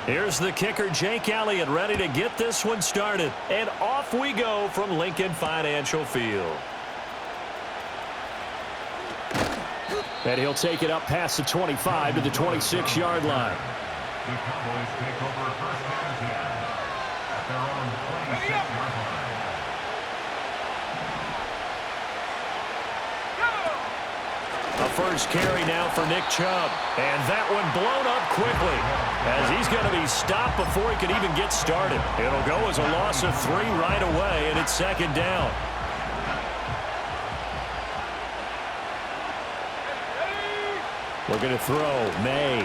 Here's the kicker, Jake Elliott, ready to get this one started. And off we go from Lincoln Financial Field. And he'll take it up past the 25 to the 26-yard line. The Cowboys take over first down here at their own 26-yard line. A first carry now for Nick Chubb. And that one blown up quickly as he's going to be stopped before he could even get started. It'll go as a loss of 3 right away, and it's second down. We're going to throw May.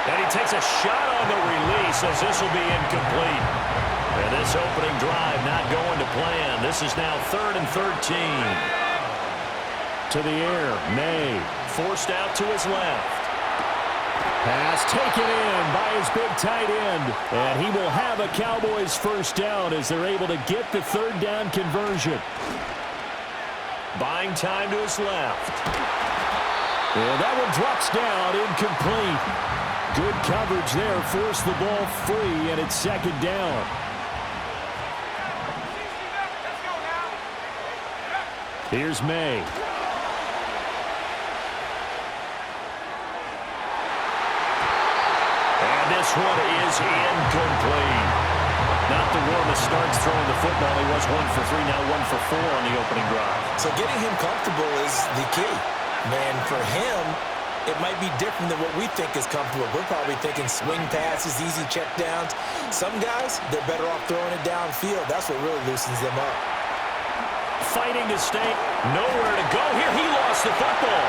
And he takes a shot on the release as this will be incomplete. And this opening drive not going to plan. This is now 3rd and 13. To the air, May forced out to his left. Pass taken in by his big tight end. And he will have a Cowboys first down as they're able to get the third down conversion. Buying time to his left. And that one drops down, incomplete. Good coverage there, forced the ball free, and it's second down. Here's May. And this one is incomplete. Not the warmest starts throwing the football. He was 1 for 3, now 1 for 4 on the opening drive. So getting him comfortable is the key. Man, for him, it might be different than what we think is comfortable. We're probably thinking swing passes, easy checkdowns. Some guys, they're better off throwing it downfield. That's what really loosens them up. Fighting to stay. Nowhere to go here. He lost the football.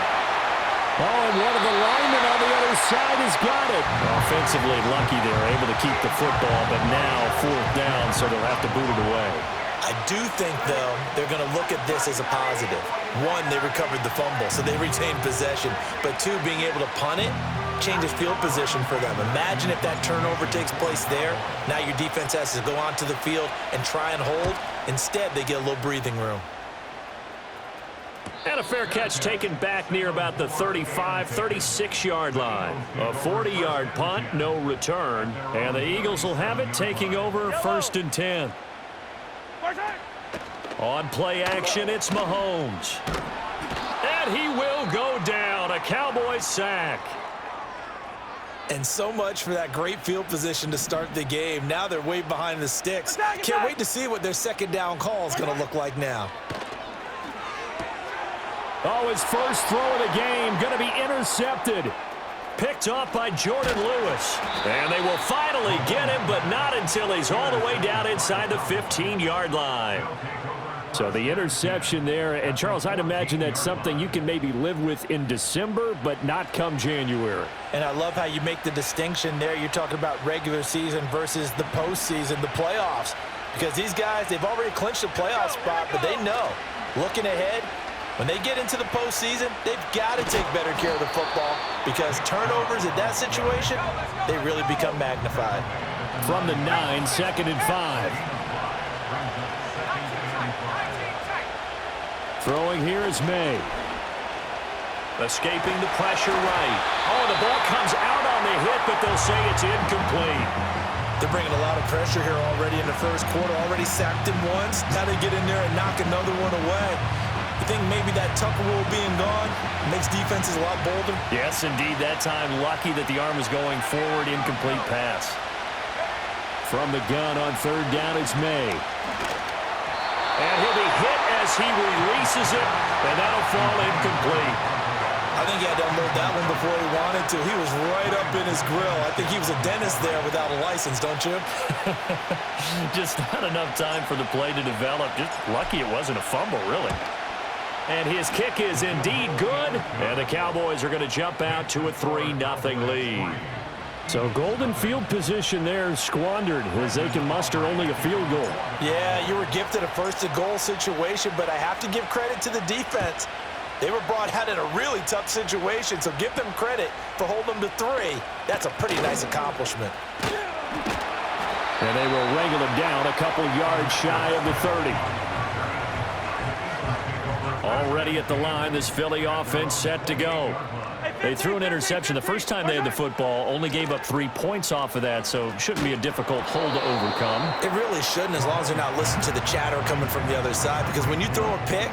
Oh, and one of the linemen on the other side has got it. Offensively lucky they're able to keep the football, but now 4th down, so they'll have to boot it away. I do think, though, they're going to look at this as a positive. 1, they recovered the fumble, so they retained possession. But 2, being able to punt it changes field position for them. Imagine if that turnover takes place there. Now your defense has to go onto the field and try and hold. Instead, they get a little breathing room. And a fair catch taken back near about the 35, 36-yard line. A 40-yard punt, no return. And the Eagles will have it, taking over 1st and 10. On play action, it's Mahomes. And he will go down. A Cowboys sack. And so much for that great field position to start the game. Now they're way behind the sticks. Can't wait to see what their second down call is going to look like now. Oh, his first throw of the game going to be intercepted. Picked off by Jordan Lewis. And they will finally get him, but not until he's all the way down inside the 15-yard line. So the interception there. And, Charles, I'd imagine that's something you can maybe live with in December, but not come January. And I love how you make the distinction there. You're talking about regular season versus the postseason, the playoffs. Because these guys, they've already clinched a playoff spot, but they know, looking ahead, when they get into the postseason, they've got to take better care of the football because turnovers in that situation, they really become magnified. From the 9, 2nd and 5. Throwing here is May. Escaping the pressure right. Oh, the ball comes out on the hit, but they'll say it's incomplete. They're bringing a lot of pressure here already in the first quarter. Already sacked him once. Now they get in there and knock another one away. You think maybe that Tucker rule being gone makes defenses a lot bolder? Yes, indeed. That time, lucky that the arm was going forward. Incomplete pass. From the gun on 3rd down, it's May. And he'll be hit as he releases it, and that'll fall incomplete. I think he had to unload that one before he wanted to. He was right up in his grill. I think he was a dentist there without a license, don't you? Just not enough time for the play to develop. Just lucky it wasn't a fumble, really. And his kick is indeed good. And the Cowboys are going to jump out to a 3-0 lead. So golden field position there squandered as they can muster only a field goal. Yeah, you were gifted a first-and-goal situation, but I have to give credit to the defense. They were brought out in a really tough situation, so give them credit for holding them to 3. That's a pretty nice accomplishment. And they will wrangle him down a couple yards shy of the 30. Already at the line, this Philly offense set to go. They threw an interception the first time they had the football, only gave up 3 points off of that, so shouldn't be a difficult hole to overcome. It really shouldn't, as long as they're not listening to the chatter coming from the other side, because when you throw a pick,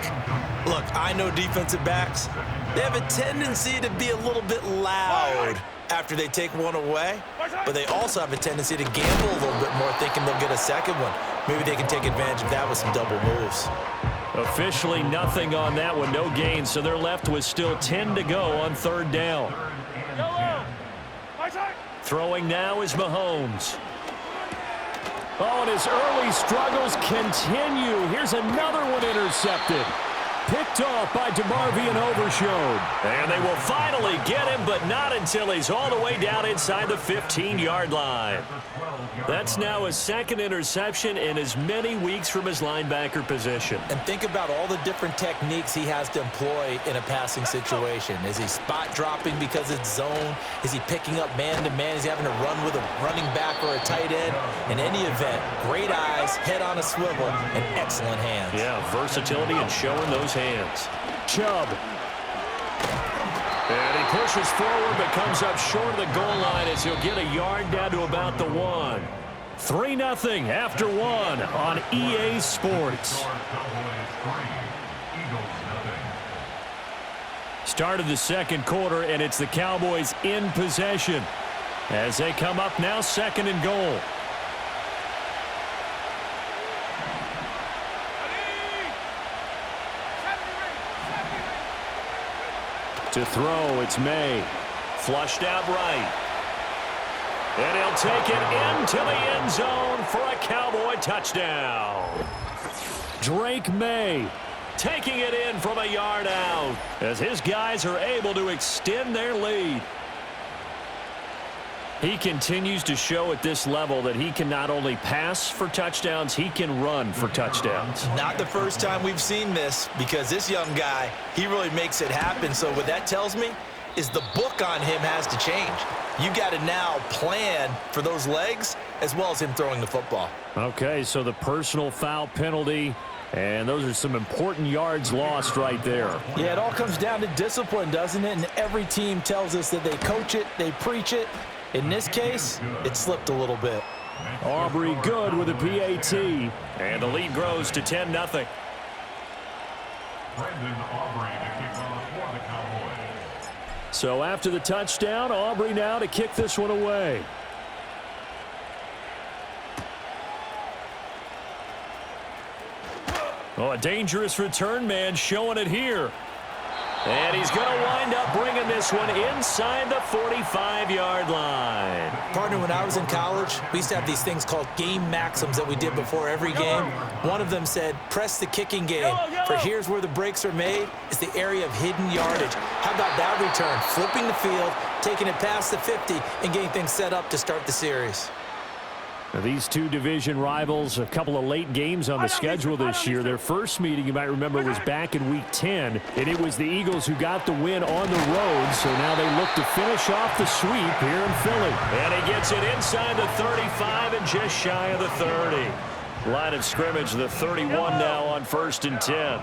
look, I know defensive backs, they have a tendency to be a little bit loud after they take one away, but they also have a tendency to gamble a little bit more, thinking they'll get a second one. Maybe they can take advantage of that with some double moves. Officially nothing on that one, no gain, so they're left with still 10 to go on third down. Throwing now is Mahomes. Oh, and his early struggles continue. Here's another one intercepted. Picked off by DeMarvion Overshowed. And they will finally get him, but not until he's all the way down inside the 15-yard line. That's now his second interception in as many weeks from his linebacker position. And think about all the different techniques he has to employ in a passing situation. Is he spot dropping because it's zone? Is he picking up man-to-man? Is he having to run with a running back or a tight end? In any event, great eyes, head on a swivel, and excellent hands. Yeah, versatility and showing those hands. Chubb. And he pushes forward but comes up short of the goal line as he'll get a yard down to about the 1. 3-0 after 1 on EA Sports. Start of the second quarter, and it's the Cowboys in possession as they come up now 2nd and goal. To throw, it's May. Flushed out right. And he'll take it into the end zone for a Cowboy touchdown. Drake May Taking it in from a yard out as his guys are able to extend their lead. He continues to show at this level that he can not only pass for touchdowns, he can run for touchdowns. Not the first time we've seen this, because this young guy, he really makes it happen. So what that tells me is the book on him has to change. You got to now plan for those legs as well as him throwing the football. Okay, so the personal foul penalty, and those are some important yards lost right there. Yeah, it all comes down to discipline, doesn't it? And every team tells us that they coach it, they preach it. In this case, it slipped a little bit. Aubrey good with a PAT. And the lead grows to 10-0. Brendan Aubrey to kick off for the Cowboys. So after the touchdown, Aubrey now to kick this one away. Oh, a dangerous return man showing it here. And he's going to wind up bringing this one inside the 45-yard line. Partner, when I was in college, we used to have these things called game maxims that we did before every game. One of them said, press the kicking game, for here's where the breaks are made. It's the area of hidden yardage. How about that return? Flipping the field, taking it past the 50, and getting things set up to start the series. Now, these two division rivals, a couple of late games on the schedule this year. Their first meeting, you might remember, was back in Week 10, and it was the Eagles who got the win on the road, so now they look to finish off the sweep here in Philly. And he gets it inside the 35 and just shy of the 30. Line of scrimmage, the 31 now on 1st and 10.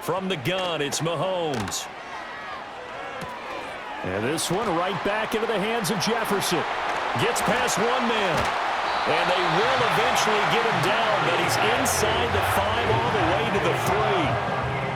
From the gun, it's Mahomes. And this one right back into the hands of Jefferson. Gets past one man. And they will eventually get him down, but he's inside the 5 all the way to the 3.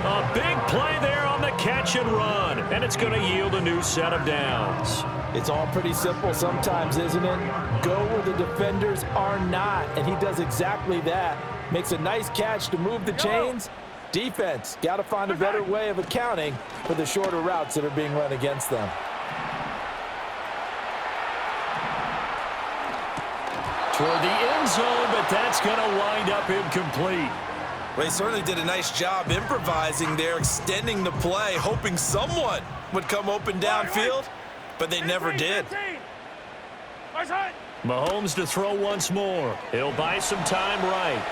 A big play there on the catch and run, and it's going to yield a new set of downs. It's all pretty simple sometimes, isn't it? Go where the defenders are not, and he does exactly that. Makes a nice catch to move the chains. Defense, got to find a better way of accounting for the shorter routes that are being run against them. Toward the end zone, but that's going to wind up incomplete. Well, they certainly did a nice job improvising there, extending the play, hoping someone would come open downfield, but they never did. Mahomes to throw once more. He'll buy some time right.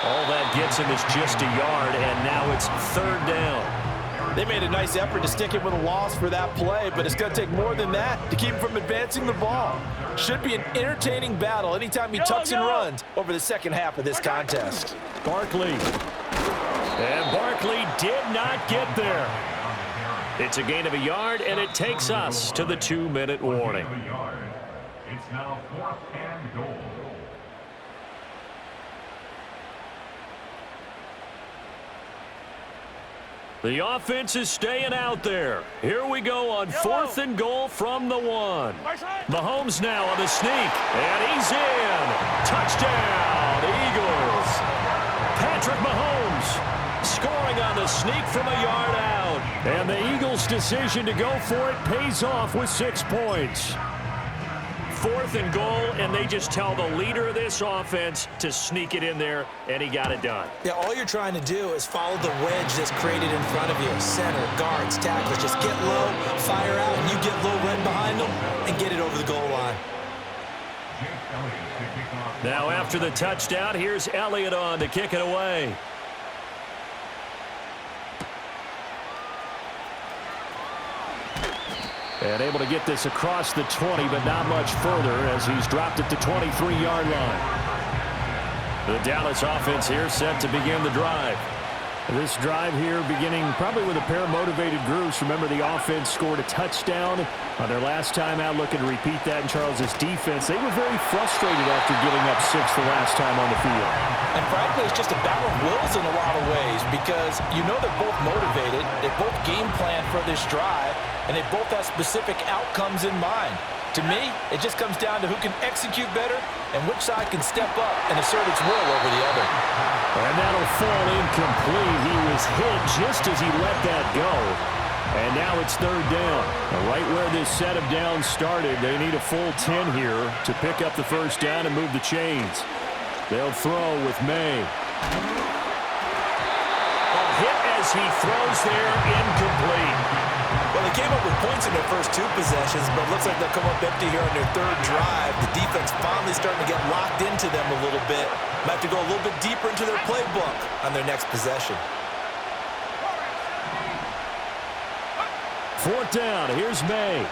All that gets him is just a yard, and now it's 3rd down. They made a nice effort to stick it with a loss for that play, but it's going to take more than that to keep him from advancing the ball. Should be an entertaining battle anytime he tucks and runs over the second half of this contest. Barkley. And Barkley did not get there. It's a gain of a yard, and it takes us to the 2-minute warning. It's now 4th and goal. The offense is staying out there. Here we go on 4th and goal from the 1. Mahomes now on the sneak, and he's in. Touchdown, Eagles. Patrick Mahomes scoring on the sneak from a yard out. And the Eagles' decision to go for it pays off with 6 points. 4th and goal, and they just tell the leader of this offense to sneak it in there, and he got it done. Yeah, all you're trying to do is follow the wedge that's created in front of you. Center, guards, tackles, just get low, fire out, and you get low right behind them and get it over the goal line. Now after the touchdown, here's Elliott on to kick it away. And able to get this across the 20, but not much further as he's dropped it to 23-yard line. The Dallas offense here set to begin the drive. This drive here beginning probably with a pair of motivated groups. Remember, the offense scored a touchdown on their last time out, looking to repeat that in Charles's defense. They were very frustrated after giving up 6 the last time on the field. And frankly, it's just a battle of wills in a lot of ways because you know they're both motivated, they both game plan for this drive, and they both have specific outcomes in mind. To me, it just comes down to who can execute better and which side can step up and assert its will over the other. And that'll fall incomplete. He was hit just as he let that go. And now it's 3rd down. Right where this set of downs started, they need a full 10 here to pick up the 1st down and move the chains. They'll throw with May. A hit as he throws there, incomplete. Well, they came up with points in their first 2 possessions, but it looks like they'll come up empty here on their 3rd drive. The defense finally starting to get locked into them a little bit. Might have to go a little bit deeper into their playbook on their next possession. 4th down. Here's May.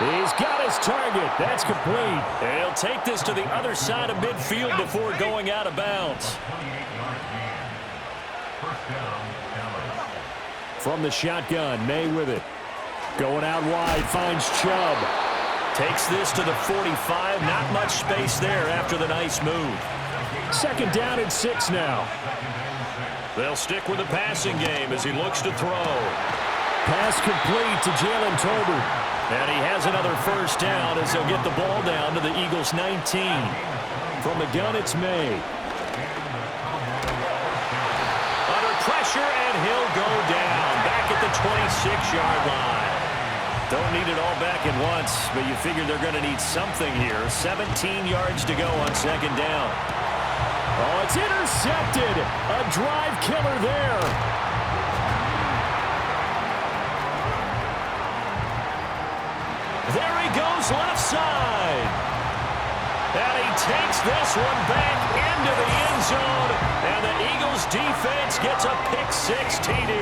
He's got his target. That's complete. And he'll take this to the other side of midfield before going out of bounds. From the shotgun, May with it. Going out wide, finds Chubb. Takes this to the 45. Not much space there after the nice move. 2nd down and 6 now. They'll stick with the passing game as he looks to throw. Pass complete to Jalen Tolbert. And he has another 1st down as he'll get the ball down to the Eagles' 19. From the gun, it's May. Under pressure, and he'll go down. Back at the 26-yard line. Don't need it all back at once, but you figure they're going to need something here. 17 yards to go on 2nd down. Oh, it's intercepted. A drive killer there. There he goes left side. And he takes this one back into the end zone. And the Eagles defense gets a pick-6 TD.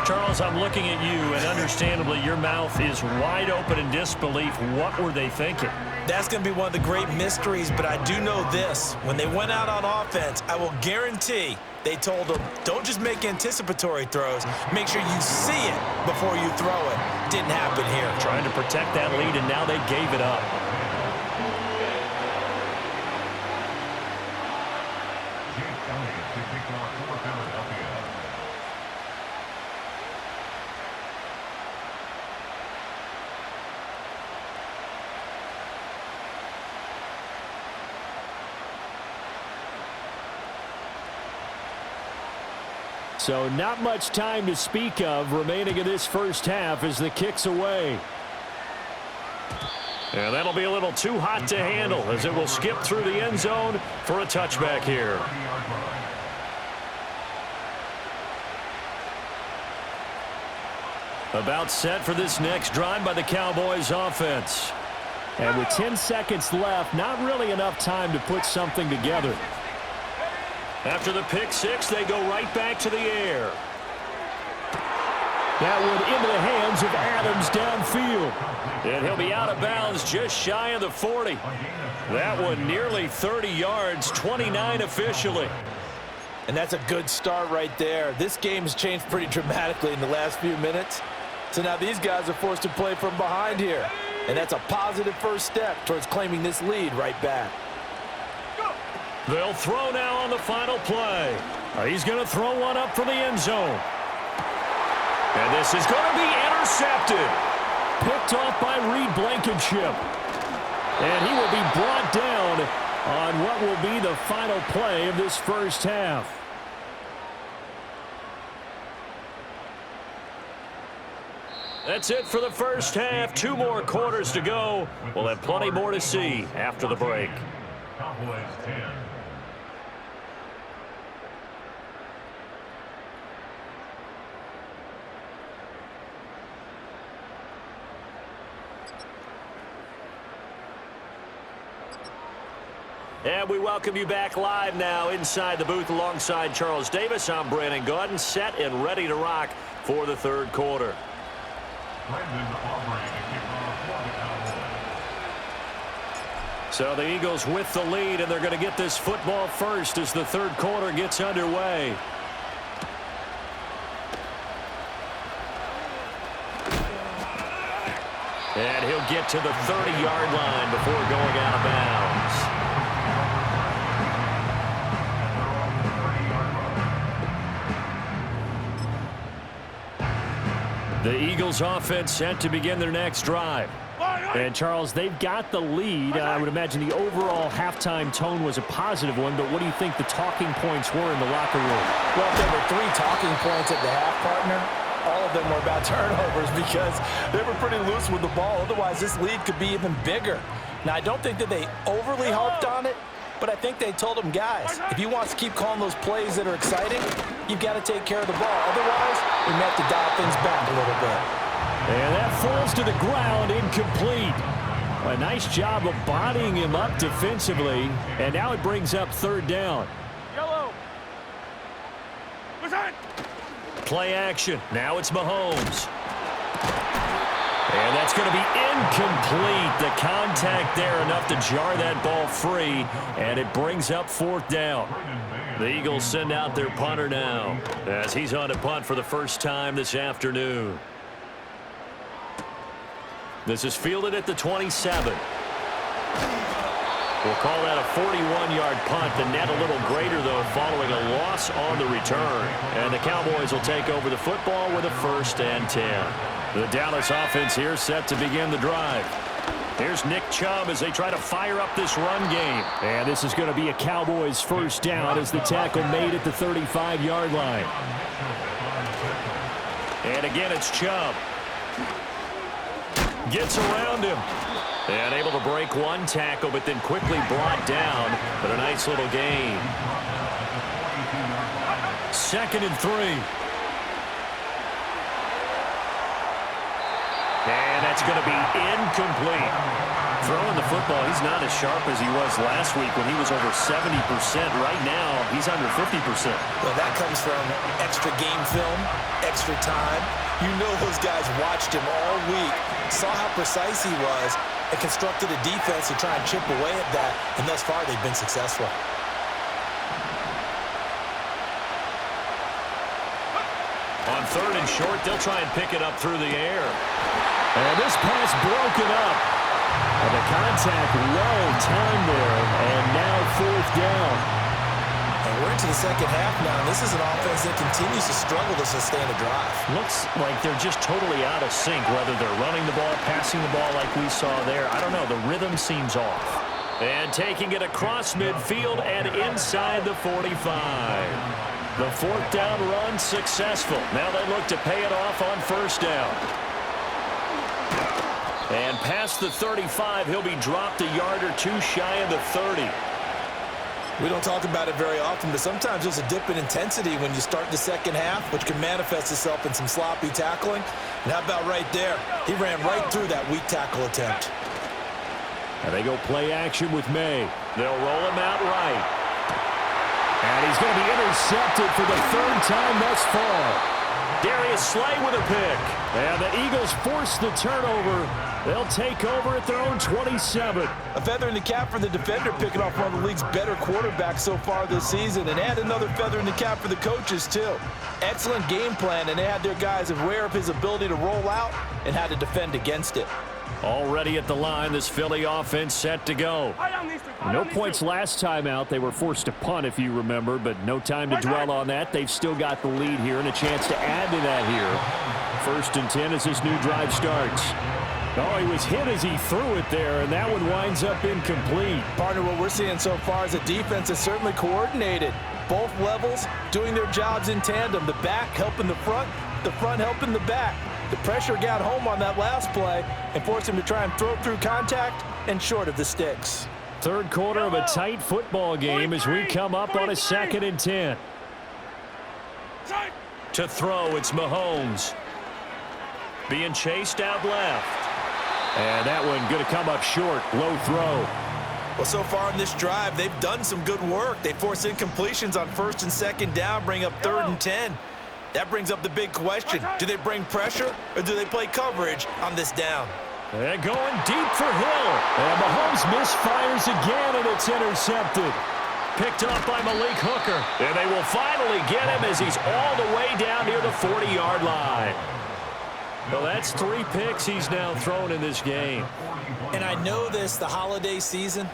Charles, I'm looking at you, and understandably your mouth is wide open in disbelief. What were they thinking? That's going to be one of the great mysteries, but I do know this. When they went out on offense, I will guarantee they told them, don't just make anticipatory throws. Make sure you see it before you throw it. Didn't happen here. Trying to protect that lead, and now they gave it up. So not much time to speak of remaining in this 1st half as the kick's away. And that'll be a little too hot to handle as it will skip through the end zone for a touchback here. About set for this next drive by the Cowboys offense. And with 10 seconds left, not really enough time to put something together. After the pick-6, they go right back to the air. That one into the hands of Adams downfield. And he'll be out of bounds just shy of the 40. That one nearly 30 yards, 29 officially. And that's a good start right there. This game has changed pretty dramatically in the last few minutes. So now these guys are forced to play from behind here. And that's a positive first step towards claiming this lead right back. They'll throw now on the final play. He's going to throw one up for the end zone. And this is going to be intercepted. Picked off by Reed Blankenship. And he will be brought down on what will be the final play of this first half. That's it for the first half. 2 more quarters to go. We'll have plenty more to see after the break. Cowboys 10. And we welcome you back live now inside the booth alongside Charles Davis. I'm Brandon Gaudin, set and ready to rock for the third quarter. So the Eagles with the lead, and they're going to get this football first as the third quarter gets underway. And he'll get to the 30-yard line before going out of bounds. The Eagles offense set to begin their next drive. And, Charles, they've got the lead. I would imagine the overall halftime tone was a positive one, but what do you think the talking points were in the locker room? Well, if there were 3 talking points at the half, partner, all of them were about turnovers because they were pretty loose with the ball. Otherwise, this lead could be even bigger. Now, I don't think that they overly harped on it, but I think they told them, guys, if you want to keep calling those plays that are exciting, you've got to take care of the ball. Otherwise, we may have to dial things back a little bit. And that falls to the ground, incomplete. A nice job of bodying him up defensively, and now it brings up third down. Yellow. What's that? Play action. Now it's Mahomes. And that's going to be incomplete. The contact there enough to jar that ball free, and it brings up fourth down. The Eagles send out their punter now as he's on to punt for the first time this afternoon. This is fielded at the 27. We'll call that a 41-yard punt. The net a little greater, though, following a loss on the return. And the Cowboys will take over the football with a 1st and 10. The Dallas offense here set to begin the drive. Here's Nick Chubb as they try to fire up this run game. And this is going to be a Cowboys first down as the tackle made at the 35-yard line. And again, it's Chubb. Gets around him. And able to break one tackle, but then quickly brought down. But a nice little gain. 2nd and 3. And that's going to be incomplete. Throwing the football, he's not as sharp as he was last week when he was over 70%. Right now, he's under 50%. Well, that comes from extra game film, extra time. You know those guys watched him all week, saw how precise he was, and constructed a defense to try and chip away at that, and thus far they've been successful. On 3rd and short, they'll try and pick it up through the air. And this pass broken up. And the contact well timed there, and now 4th down. And we're into the second half now, and this is an offense that continues to struggle to sustain a drive. Looks like they're just totally out of sync, whether they're running the ball, passing the ball like we saw there. I don't know. The rhythm seems off. And taking it across midfield and inside the 45. The 4th down run successful. Now they look to pay it off on 1st down. And past the 35, he'll be dropped a yard or 2 shy of the 30. We don't talk about it very often, but sometimes there's a dip in intensity when you start the second half, which can manifest itself in some sloppy tackling. And how about right there? He ran right through that weak tackle attempt. And they go play action with May. They'll roll him out right. And he's going to be intercepted for the 3rd time thus far. Darius Slay with a pick. And the Eagles force the turnover. They'll take over at their own 27. A feather in the cap for the defender, picking off one of the league's better quarterbacks so far this season, and add another feather in the cap for the coaches, too. Excellent game plan, and they had their guys aware of his ability to roll out and how to defend against it. Already at the line, this Philly offense set to go. No points last time out. They were forced to punt, if you remember, but no time to dwell on that. They've still got the lead here and a chance to add to that here. 1st and 10 as this new drive starts. Oh, he was hit as he threw it there, and that one winds up incomplete. Partner, what we're seeing so far is a defense that's certainly coordinated. Both levels doing their jobs in tandem. The back helping the front helping the back. The pressure got home on that last play and forced him to try and throw through contact and short of the sticks. 3rd quarter of a tight football game as we come up on a 2nd and 10. To throw, it's Mahomes. Being chased out left. And that one going to come up short. Low throw. Well, so far in this drive, they've done some good work. They force incompletions on 1st and 2nd down, bring up 3rd and 10. That brings up the big question. Do they bring pressure or do they play coverage on this down? And going deep for Hill. And Mahomes misfires again, and it's intercepted. Picked up by Malik Hooker. And they will finally get him as he's all the way down near the 40-yard line. Well, that's 3 picks he's now thrown in this game. And I know this, the holiday season,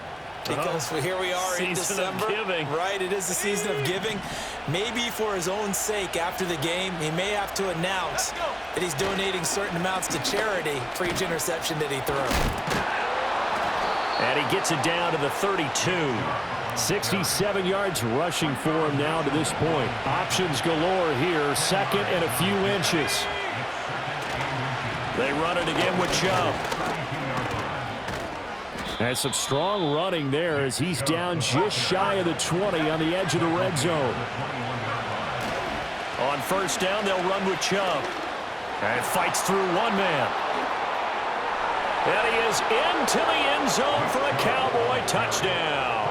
because here we are in December. Of giving. Right, it is the season of giving. Maybe for his own sake after the game, he may have to announce that he's donating certain amounts to charity for each interception that he threw. And he gets it down to the 32. 67 yards rushing for him now to this point. Options galore here. 2nd and a few inches. They run it again with Chubb. And some strong running there as he's down just shy of the 20 on the edge of the red zone. On 1st down, they'll run with Chubb. And fights through one man. And he is into the end zone for a Cowboy touchdown.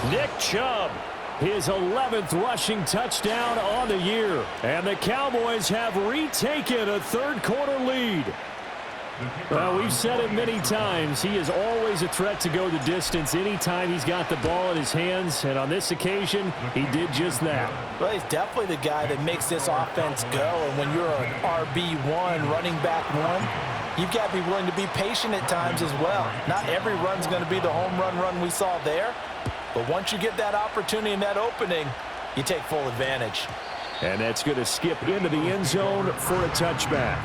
Nick Chubb. His 11th rushing touchdown on the year. And the Cowboys have retaken a 3rd quarter lead. Well, we've said it many times. He is always a threat to go the distance anytime he's got the ball in his hands. And on this occasion, he did just that. Well, he's definitely the guy that makes this offense go. And when you're an RB1, running back 1, you've got to be willing to be patient at times as well. Not every run's going to be the home run we saw there. But once you get that opportunity and that opening, you take full advantage. And that's going to skip into the end zone for a touchback.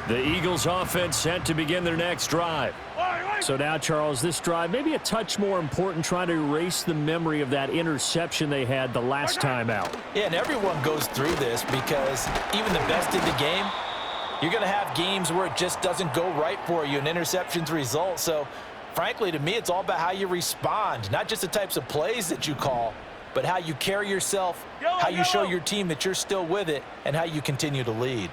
The Eagles offense set to begin their next drive. So now, Charles, this drive maybe a touch more important, trying to erase the memory of that interception they had the last time out. Yeah, and everyone goes through this because even the best in the game, you're going to have games where it just doesn't go right for you and interceptions result. So, frankly, to me, it's all about how you respond, not just the types of plays that you call, but how you carry yourself, how you show your team that you're still with it, and how you continue to lead.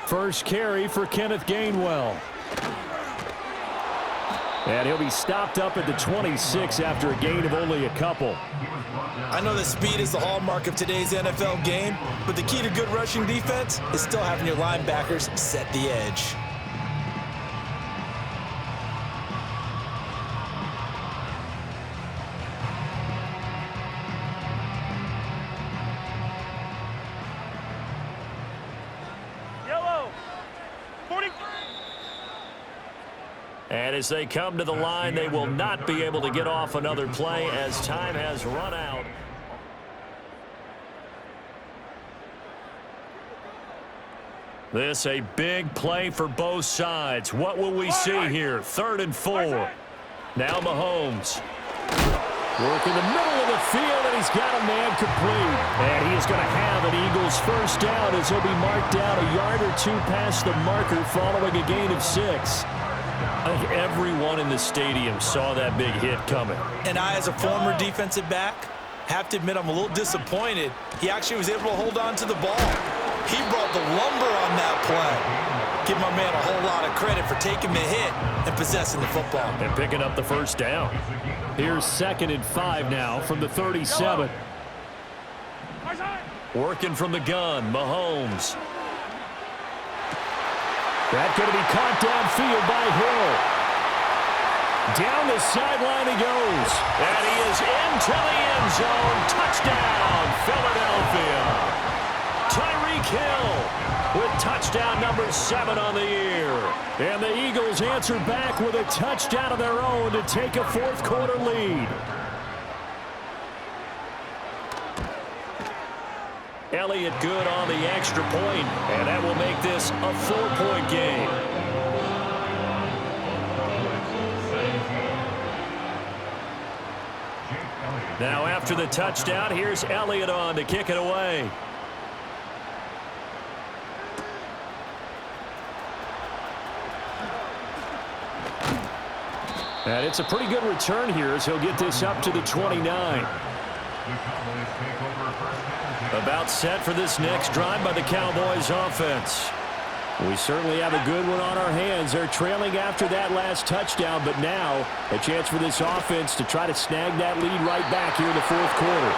First carry for Kenneth Gainwell. And he'll be stopped up at the 26 after a gain of only a couple. I know that speed is the hallmark of today's NFL game, but the key to good rushing defense is still having your linebackers set the edge. And as they come to the line, they will not be able to get off another play as time has run out. This a big play for both sides. What will we see here? 3rd and 4. Now Mahomes. Work in the middle of the field, and he's got a man complete. And he is going to have an Eagles first down as he'll be marked down a yard or 2 past the marker following a gain of 6. I think everyone in the stadium saw that big hit coming. And I, as a former defensive back, have to admit I'm a little disappointed. He actually was able to hold on to the ball. He brought the lumber on that play. Give my man a whole lot of credit for taking the hit and possessing the football. And picking up the first down. Here's 2nd and 5 now from the 37. Working from the gun, Mahomes. That's going to be caught downfield by Hill. Down the sideline he goes. And he is into the end zone. Touchdown, Philadelphia. Tyreek Hill with touchdown number 7 on the year. And the Eagles answer back with a touchdown of their own to take a fourth-quarter lead. Elliott good on the extra point, and that will make this a 4-point game. Now after the touchdown, here's Elliott on to kick it away. And it's a pretty good return here as he'll get this up to the 29. About set for this next drive by the Cowboys offense. We certainly have a good one on our hands. They're trailing after that last touchdown, but now a chance for this offense to try to snag that lead right back here in the fourth quarter.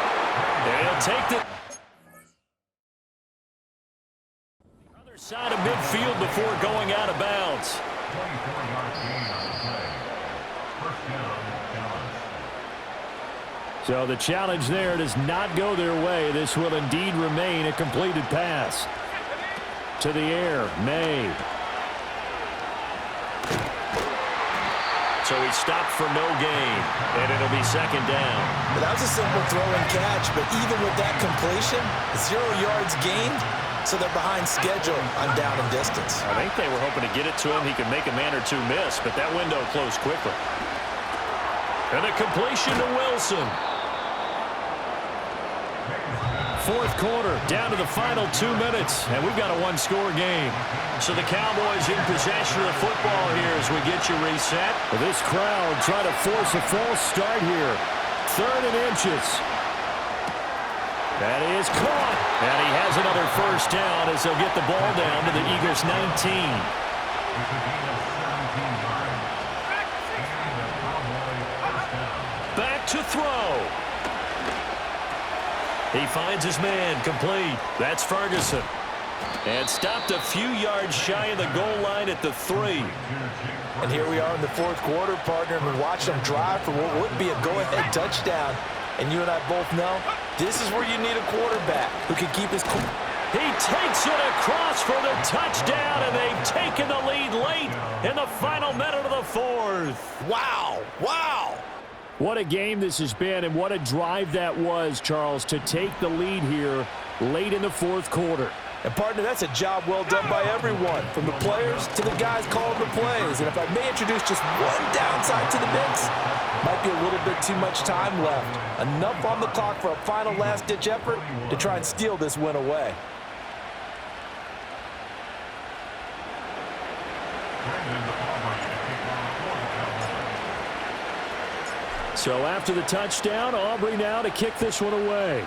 They'll take the other side of midfield before going out of bounds. 24-yard gain on the play. First down, Dallas. So the challenge there does not go their way. This will indeed remain a completed pass. To the air, May. So he stopped for no gain, and it'll be 2nd down. That was a simple throw and catch, but even with that completion, 0 yards gained, so they're behind schedule on down and distance. I think they were hoping to get it to him. He could make a man or two miss, but that window closed quickly. And a completion to Wilson. Fourth quarter, down to the final 2 minutes, and we've got a one-score game. So the Cowboys in possession of the football here as we get you reset. Well, this crowd trying to force a false start here. 3rd and inches. That is caught. And he has another first down as they'll get the ball down to the Eagles' 19. Back to throw. He finds his man, complete. That's Ferguson. And stopped a few yards shy of the goal line at the 3. And here we are in the fourth quarter, partner, and we watch them drive for what would be a go-ahead touchdown. And you and I both know this is where you need a quarterback who can keep his... He takes it across for the touchdown, and they've taken the lead late in the final minute of the 4th. Wow! Wow! What a game this has been, and what a drive that was, Charles, to take the lead here late in the fourth quarter. And, partner, that's a job well done by everyone, from the players to the guys calling the plays. And if I may introduce just one downside to the mix, might be a little bit too much time left. Enough on the clock for a final last-ditch effort to try and steal this win away. So after the touchdown, Aubrey now to kick this one away.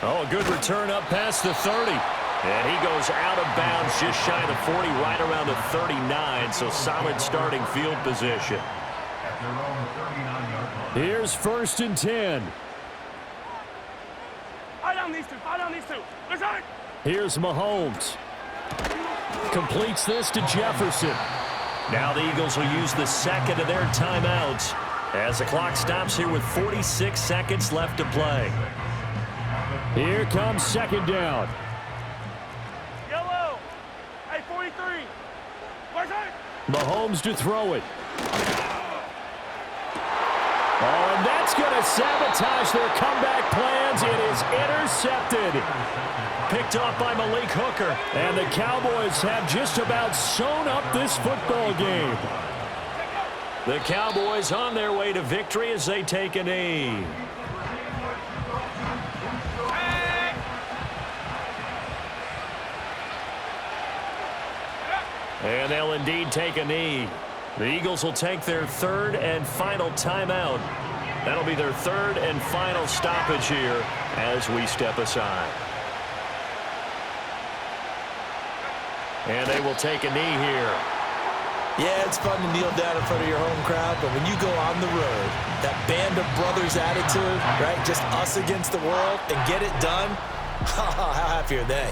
Oh, a good return up past the 30. And he goes out of bounds just shy of the 40, right around the 39. So solid starting field position. Here's 1st and 10. Fire down these two. Fire down these two. Listen. Here's Mahomes. Completes this to Jefferson. Now the Eagles will use the 2nd of their timeouts as the clock stops here with 46 seconds left to play. Here comes 2nd down. Yellow. Hey, 43. Where's it? Mahomes to throw it. Oh, and that's going to sabotage their comeback plans. It is intercepted. Picked off by Malik Hooker. And the Cowboys have just about sewn up this football game. The Cowboys on their way to victory as they take a knee. And they'll indeed take a knee. The Eagles will take their 3rd and final timeout That'll be their third and final stoppage here as we step aside. And they will take a knee here. Yeah, it's fun to kneel down in front of your home crowd, but when you go on the road, that band of brothers attitude, right, just us against the world, and get it done, how happy are they?